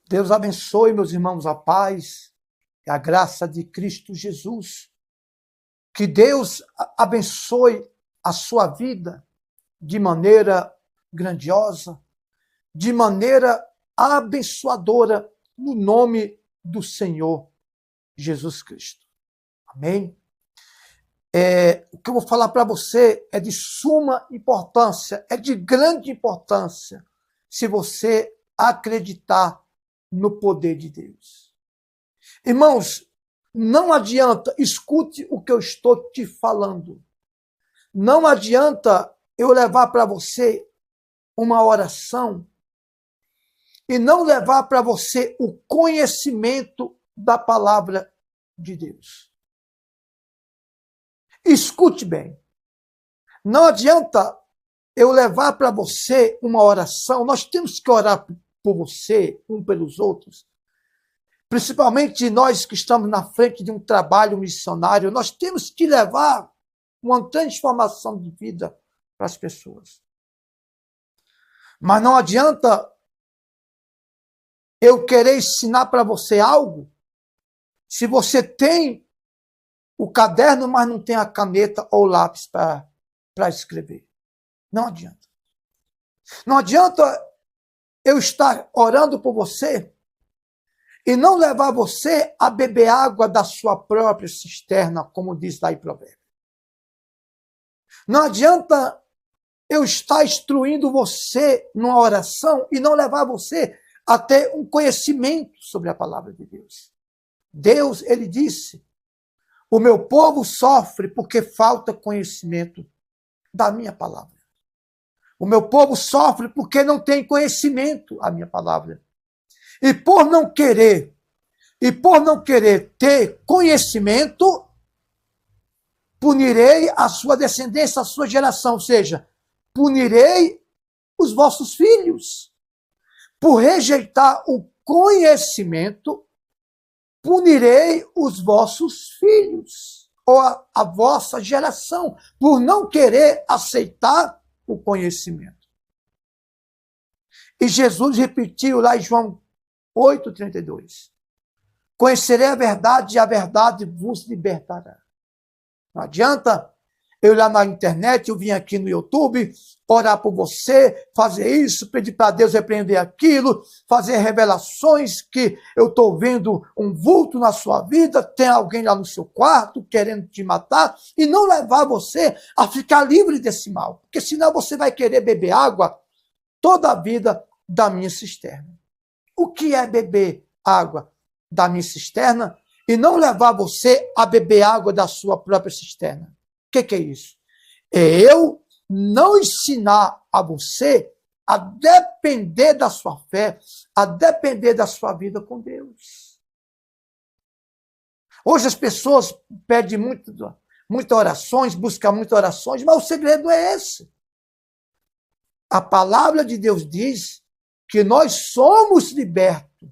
Deus abençoe, meus irmãos, a paz e a graça de Cristo Jesus. Que Deus abençoe a sua vida de maneira grandiosa, de maneira abençoadora, no nome do Senhor Jesus Cristo. Amém? O que eu vou falar para você é de suma importância, é de grande importância, se você acreditar no poder de Deus. Irmãos, não adianta, escute o que eu estou te falando. Não adianta eu levar para você uma oração e não levar para você o conhecimento da palavra de Deus. Escute bem. Não adianta eu levar para você uma oração. Nós temos que orar por você, um pelos outros. Principalmente nós que estamos na frente de um trabalho missionário, nós temos que levar uma transformação de vida para as pessoas. Mas não adianta eu querer ensinar para você algo se você tem o caderno, mas não tem a caneta ou o lápis para escrever. Não adianta. Não adianta eu estar orando por você e não levar você a beber água da sua própria cisterna, como diz lá em Provérbios. Não adianta eu estar instruindo você numa oração e não levar você a ter um conhecimento sobre a palavra de Deus. Deus, ele disse, o meu povo sofre porque falta conhecimento da minha palavra. O meu povo sofre porque não tem conhecimento da minha palavra. E por não querer ter conhecimento, punirei a sua descendência, a sua geração, ou seja, punirei os vossos filhos. Por rejeitar o conhecimento, punirei os vossos filhos, ou a vossa geração, por não querer aceitar o conhecimento. E Jesus repetiu lá em João 8,32. Conhecerei a verdade e a verdade vos libertará. Não adianta eu ir lá na internet, eu vim aqui no YouTube, orar por você, fazer isso, pedir para Deus repreender aquilo, fazer revelações que eu estou vendo um vulto na sua vida, tem alguém lá no seu quarto querendo te matar, e não levar você a ficar livre desse mal, porque senão você vai querer beber água toda a vida da minha cisterna. O que é beber água da minha cisterna e não levar você a beber água da sua própria cisterna? O que é isso? É eu não ensinar a você a depender da sua fé, a depender da sua vida com Deus. Hoje as pessoas pedem muitas orações, buscam muitas orações, mas o segredo é esse. A palavra de Deus diz que nós somos libertos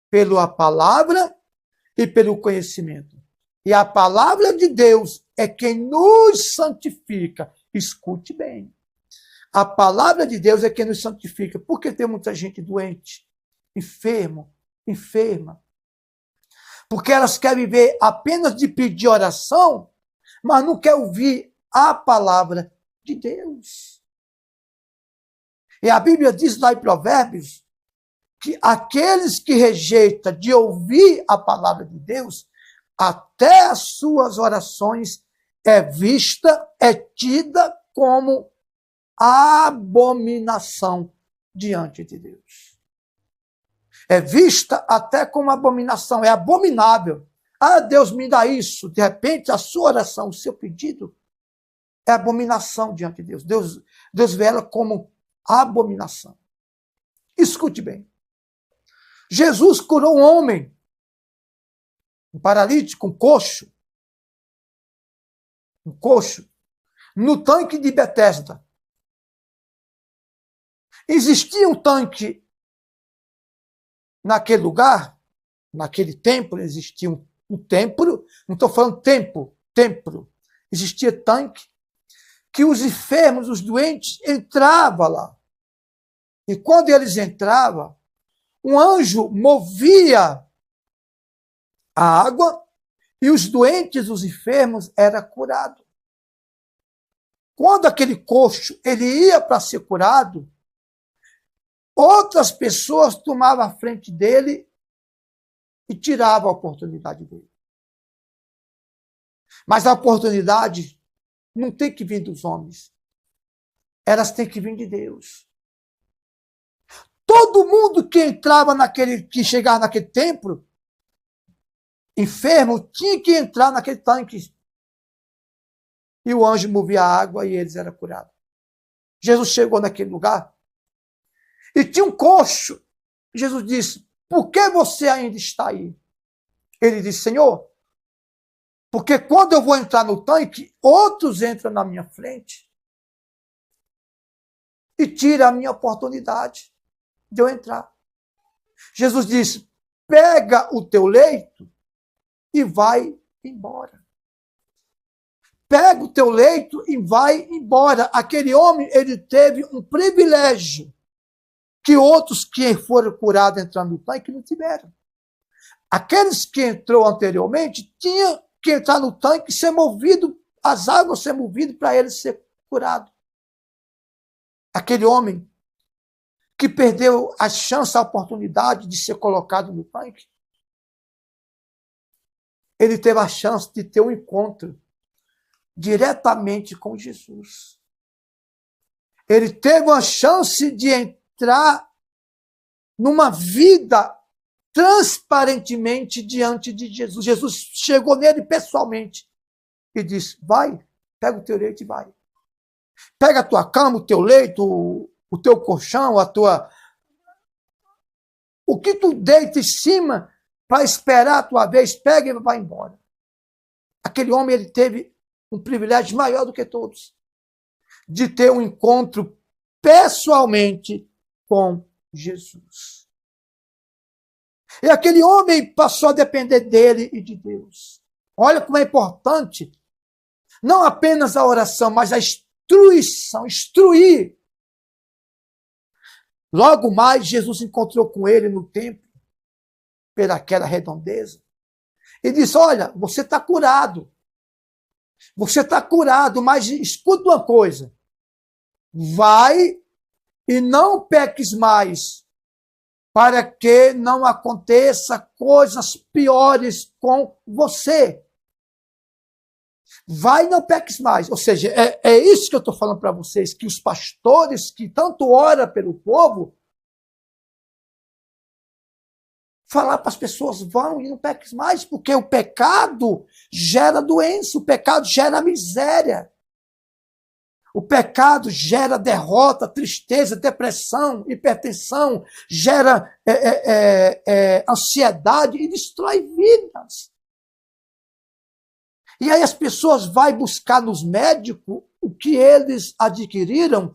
pela palavra e pelo conhecimento. E a palavra de Deus é quem nos santifica. Escute bem. A palavra de Deus é quem nos santifica. Porque tem muita gente doente, enferma. Porque elas querem viver apenas de pedir oração, mas não quer ouvir a palavra de Deus. E a Bíblia diz lá em Provérbios que aqueles que rejeitam de ouvir a palavra de Deus, até as suas orações é tida como abominação diante de Deus. É vista até como abominação, é abominável. Ah, Deus me dá isso. De repente, a sua oração, o seu pedido, é abominação diante de Deus. Deus vê ela como abominação. Escute bem. Jesus curou um homem, um paralítico, um coxo, no tanque de Betesda. Existia um tanque naquele lugar, naquele templo, existia um templo, não estou falando templo, existia tanque, que os enfermos, os doentes, entravam lá. E quando eles entravam, um anjo movia a água e os doentes, os enfermos, eram curados. Quando aquele coxo ele ia para ser curado, outras pessoas tomavam a frente dele e tiravam a oportunidade dele. Mas a oportunidade não tem que vir dos homens. Elas têm que vir de Deus. Todo mundo que entrava que chegava naquele templo, enfermo, tinha que entrar naquele tanque. E o anjo movia a água e eles eram curados. Jesus chegou naquele lugar e tinha um coxo. Jesus disse, por que você ainda está aí? Ele disse, Senhor, porque quando eu vou entrar no tanque, outros entram na minha frente e tiram a minha oportunidade de eu entrar. Jesus disse, pega o teu leito e vai embora. Pega o teu leito e vai embora. Aquele homem, ele teve um privilégio que outros que foram curados entrando no tanque não tiveram. Aqueles que entrou anteriormente tinham que entrar no tanque e ser movido, as águas ser movidas para ele ser curado. Aquele homem que perdeu a chance, a oportunidade de ser colocado no tanque, ele teve a chance de ter um encontro diretamente com Jesus. Ele teve a chance de entrar numa vida transparentemente diante de Jesus. Jesus chegou nele pessoalmente e disse, vai, pega o teu leito e vai. Pega a tua cama, o teu leito, o teu colchão, o que tu deita em cima para esperar a tua vez, pega e vai embora. Aquele homem, ele teve um privilégio maior do que todos, de ter um encontro pessoalmente com Jesus. E aquele homem passou a depender dele e de Deus. Olha como é importante, não apenas a oração, mas a instruição, instruir. Logo mais, Jesus encontrou com ele no templo, pelaquela redondeza, e disse, olha, você está curado. Você está curado, mas escuta uma coisa. Vai e não peques mais, para que não aconteça coisas piores com você. Vai e não peques mais. Ou seja, é isso que eu estou falando para vocês, que os pastores que tanto oram pelo povo, falar para as pessoas, vão e não peques mais, porque o pecado gera doença, o pecado gera miséria. O pecado gera derrota, tristeza, depressão, hipertensão, gera ansiedade e destrói vidas. E aí as pessoas vão buscar nos médicos o que eles adquiriram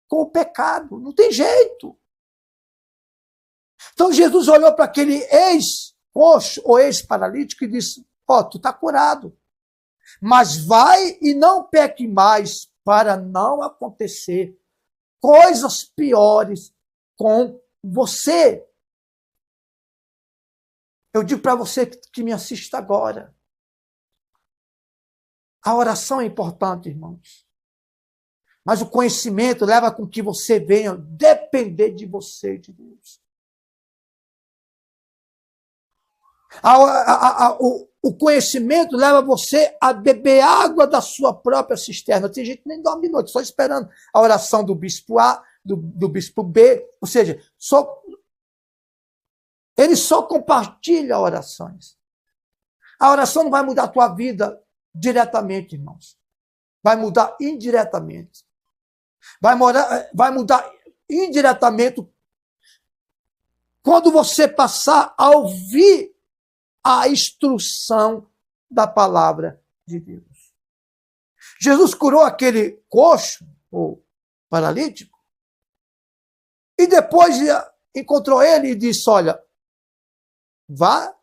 com o pecado. Não tem jeito. Então Jesus olhou para aquele ex-coxo ou ex-paralítico e disse, ó, tu está curado, mas vai e não peque mais para não acontecer coisas piores com você. Eu digo para você que me assiste agora, a oração é importante, irmãos, mas o conhecimento leva com que você venha depender de você, de Deus. O conhecimento leva você a beber água da sua própria cisterna. Tem gente que nem dorme de noite, só esperando a oração do bispo A, do bispo B. Ou seja, ele só compartilha orações. A oração não vai mudar a tua vida diretamente, irmãos. Vai mudar indiretamente. Vai mudar indiretamente quando você passar a ouvir a instrução da palavra de Deus. Jesus curou aquele coxo, ou paralítico, e depois encontrou ele e disse, olha, vá,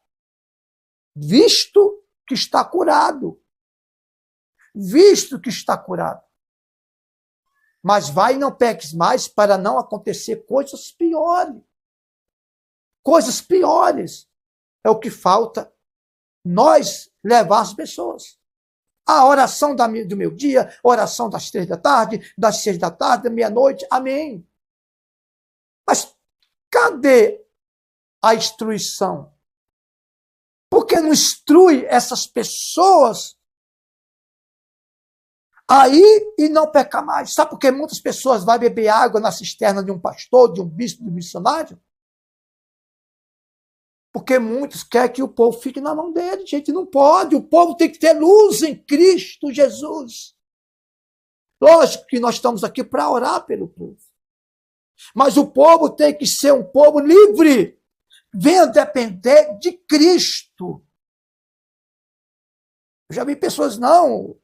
visto que está curado. Visto que está curado. Mas vai e não peques mais para não acontecer coisas piores. coisas piores. É o que falta nós levar as pessoas. A oração do meu dia, oração das 3 da tarde, das 6 da tarde, da meia-noite, amém. Mas cadê a instrução? Por que não instrui essas pessoas aí e não pecar mais? Sabe por que muitas pessoas vão beber água na cisterna de um pastor, de um bispo, de um missionário? Porque muitos querem que o povo fique na mão dele. Gente, não pode. O povo tem que ter luz em Cristo Jesus. Lógico que nós estamos aqui para orar pelo povo. Mas o povo tem que ser um povo livre. Venha depender de Cristo. Eu já vi pessoas, não,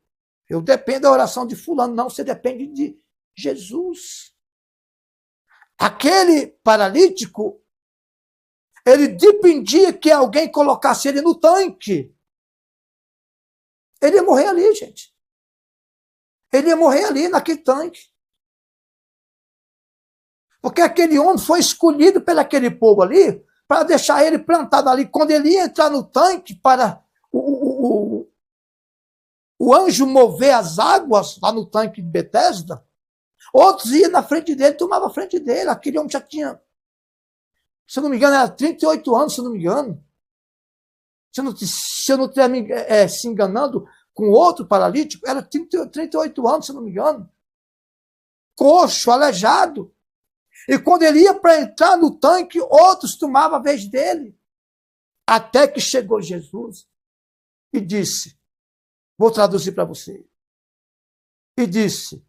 eu dependo da oração de fulano. Não, você depende de Jesus. Aquele paralítico, ele dependia que alguém colocasse ele no tanque. Ele ia morrer ali, gente. Ele ia morrer ali, naquele tanque. Porque aquele homem foi escolhido pelo aquele povo ali para deixar ele plantado ali. Quando ele ia entrar no tanque para o anjo mover as águas lá no tanque de Betesda, outros iam na frente dele, tomavam a frente dele. Aquele homem já tinha, se eu não me engano, era 38 anos, se eu não me engano. Se eu não estiver se enganando com outro paralítico, era 38 anos, se eu não me engano. Coxo, aleijado. E quando ele ia para entrar no tanque, outros tomavam a vez dele. Até que chegou Jesus e disse, vou traduzir para você, e disse,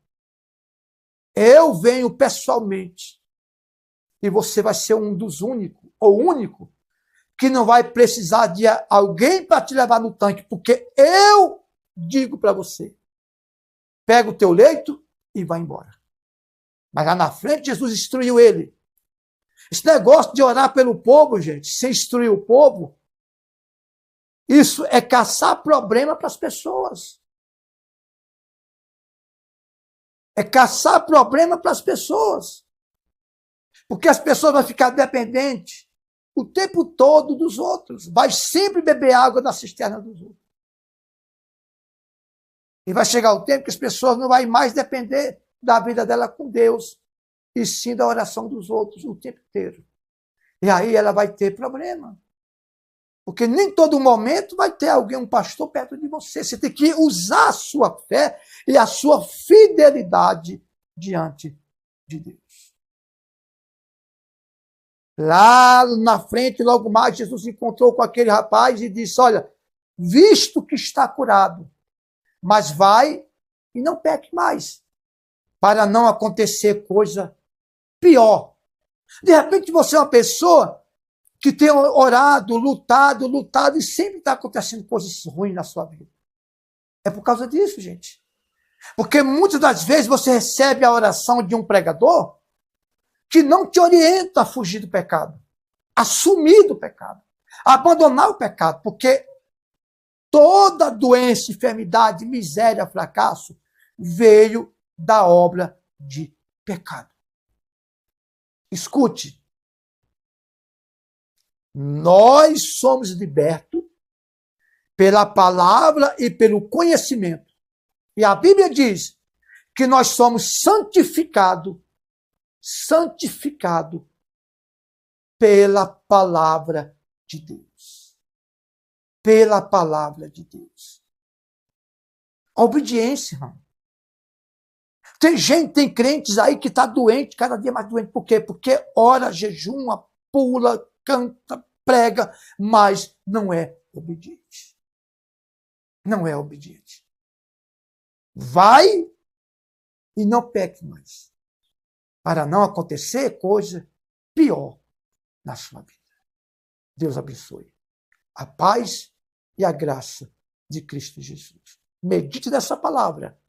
eu venho pessoalmente, e você vai ser um dos únicos, ou único, que não vai precisar de alguém para te levar no tanque, porque eu digo para você, pega o teu leito e vai embora. Mas lá na frente, Jesus instruiu ele. Esse negócio de orar pelo povo, gente, sem instruir o povo, isso é caçar problema para as pessoas. É caçar problema para as pessoas. Porque as pessoas vão ficar dependentes o tempo todo dos outros. Vai sempre beber água da cisterna dos outros. E vai chegar o tempo que as pessoas não vão mais depender da vida dela com Deus, e sim da oração dos outros o tempo inteiro. E aí ela vai ter problema. Porque nem todo momento vai ter alguém, um pastor perto de você. Você tem que usar a sua fé e a sua fidelidade diante de Deus. Lá na frente, logo mais, Jesus se encontrou com aquele rapaz e disse, olha, visto que está curado, mas vai e não peque mais, para não acontecer coisa pior. De repente você é uma pessoa que tem orado, lutado, e sempre está acontecendo coisas ruins na sua vida. É por causa disso, gente. Porque muitas das vezes você recebe a oração de um pregador que não te orienta a fugir do pecado, assumir do pecado, abandonar o pecado, porque toda doença, enfermidade, miséria, fracasso veio da obra de pecado. Escute, nós somos libertos pela palavra e pelo conhecimento. E a Bíblia diz que nós somos santificados pela palavra de Deus. Pela palavra de Deus. A obediência, irmão. Tem crentes aí que está doente, cada dia mais doente. Por quê? Porque ora, jejuma, pula, canta, prega, mas não é obediente. Não é obediente. Vai e não peque mais, para não acontecer coisa pior na sua vida. Deus abençoe. A paz e a graça de Cristo Jesus. Medite nessa palavra,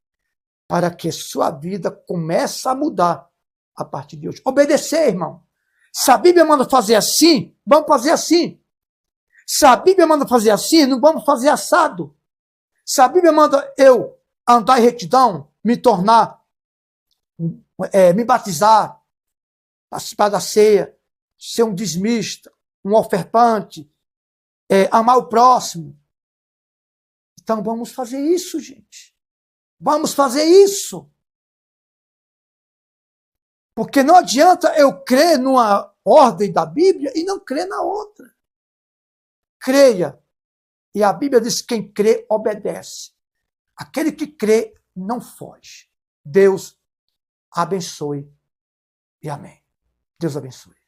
para que sua vida comece a mudar a partir de hoje. Obedecer, irmão. Se a Bíblia manda fazer assim, vamos fazer assim. Se a Bíblia manda fazer assim, não vamos fazer assado. Se a Bíblia manda eu andar em retidão, me tornar, me batizar, participar da ceia, ser um dizimista, um ofertante, amar o próximo. Então vamos fazer isso, gente. Vamos fazer isso. Porque não adianta eu crer numa ordem da Bíblia e não crer na outra. Creia. E a Bíblia diz que quem crê, obedece. Aquele que crê, não foge. Deus abençoe e amém. Deus abençoe.